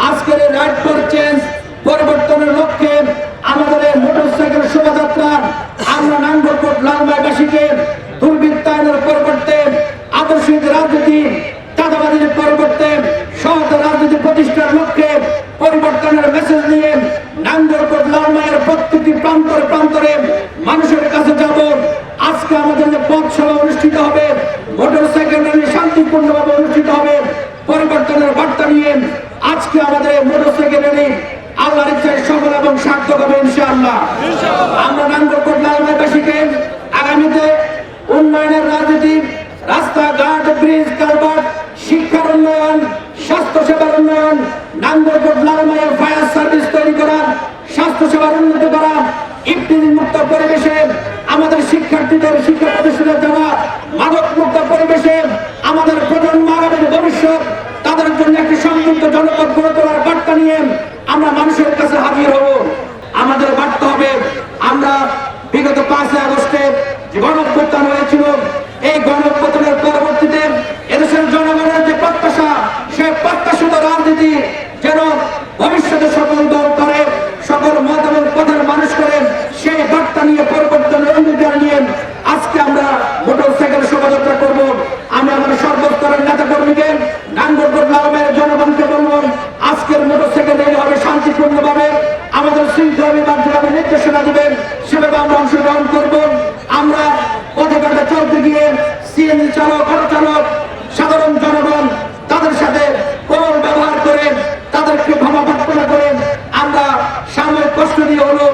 আজকের এই right for change পরিবর্তনের লক্ষ্যে আমাদের এই মোটরসাইকেল শোভাযাত্রা আমরা নাঙ্গলকোট লালমাইবাসীকে দুর্বৃত্তায়নের পরিবর্তে আদর্শিক রাজনীতি, চাঁদাবাজির পরিবর্তে সৎ রাজনীতি প্রতিষ্ঠার লক্ষ্যে পরিবর্তনের মেসেজ নিয়ে নাঙ্গলকোট লালমাইয়ের প্রত্যেকটি প্রান্তরে প্রান্তরে মানুষের কাছে যাব। আজকে আমাদের যে পথ সভা অনুষ্ঠিত হবে, মোটরসাইকেল র্যালি শান্তিপূর্ণভাবে অনুষ্ঠিত হবে পরিবর্তনের বার্তা নিয়ে। আজকে আমাদের এই মোটরসাইকেল র্যালি আল্লাহর ইচ্ছায় সফল এবং সার্থক হবে ইনশাআল্লাহ। আমরা নাঙ্গলকোট লালমাইবাসীকে আগামীতে উন্নয়নের রাজনীতি, রাস্তাঘাট, ব্রিজ, কালভার্ট, শিক্ষার উন্নয়ন, স্বাস্থ্য সেবার উন্নয়ন, নাঙ্গলকোট লালমাইয়ের ফায়ার সার্ভিস তৈরি করা, স্বাস্থ্য সেবার উন্নতি করা, ইফতিজিং মুক্ত পরিবেশে আমাদের শিক্ষার্থীদের শিক্ষা প্রতিষ্ঠানে যাওয়া, মাদক মুক্ত পরিবেশে আমাদের প্রজন্ম আগামী ভবিষ্যৎ তাদের জন্য একটি সমৃদ্ধ জনপদ গড়ে তোলার বার্তা নিয়ে আমরা মানুষের কাছে হাজির হব। আমাদের বার্তা হবে, আমরা বিগত 5 আগস্টে যে গণঅভ্যুত্থান হয়েছিল, এই গণঅভ্যুত্থানের পরবর্তীতে এদেশের জনগণের যে প্রত্যাশা, সেই প্রত্যাশিত রাজনীতি যেন ভবিষ্যতে সকল দল করে, সকল মত এবং পথের মানুষ করেন, সেই বার্তা নিয়ে পরিবর্তনের অঙ্গীকার নিয়ে আজকে আমরা মোটরসাইকেল শোভাযাত্রা করব। আমি আমাদের সর্বস্তরের নেতা কর্মীকে, নাঙ্গলকোট লালমাইয়ের জনগণকে বলবো, আজকের মোটরসাইকেল র্যালি হবে শান্তিপূর্ণভাবে। আমাদের শৃঙ্খলা বিভাগ যেভাবে নির্দেশনা দিবেন সেভাবে আমরা অংশগ্রহণ করব। আমরা পথে ঘাটে চলতে গিয়ে সিএনজি চালক, অটো চালক, সাধারণ জনগণ তাদের সাথে কোমল ব্যবহার করে তাদেরকে ক্ষমা প্রার্থনা করে আমরা সাময়িক কষ্ট দিয়ে হলো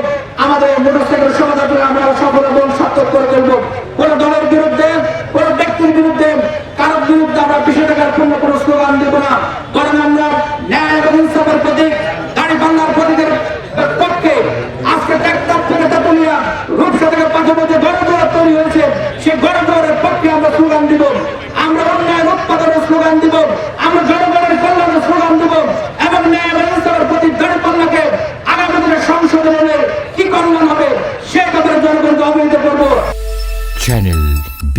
আমাদের মোটরসাইকেল শোভাযাত্রা আমরা সফল এবং সার্থক করে তুলব। কোন দলের বিরুদ্ধে, কোন ব্যক্তির বিরুদ্ধে, কারোর বিরুদ্ধে আমরা 20 টাকার পূর্ণ কোনো স্লোগান দেব না, বরং আমরা ন্যায় এবং ইনসাফের প্রতীক, দাঁড়িপাল্লার প্রতীকের পক্ষে আজকে ট্যাক্টর থেকে তেতুলিয়া, রূপসা থেকে পাঁচমধ্যে গণজোয়ার তৈরি হয়েছে, সেই গণজোয়ারের পক্ষে আমরা স্লোগান দিব। আমরা অন্যায় উৎপাদনের স্লোগান দিব, আমরা জনগণের কল্যাণের স্লোগান দিব এবং ন্যায় এবং ইনসাফের প্রতীক দাঁড়িপাল্লাকে আগামী দিনে সংসদে এনে কি কল্যাণ হবে সেই ব্যাপারে জনগণকে অবহিত করবো। Channel B+।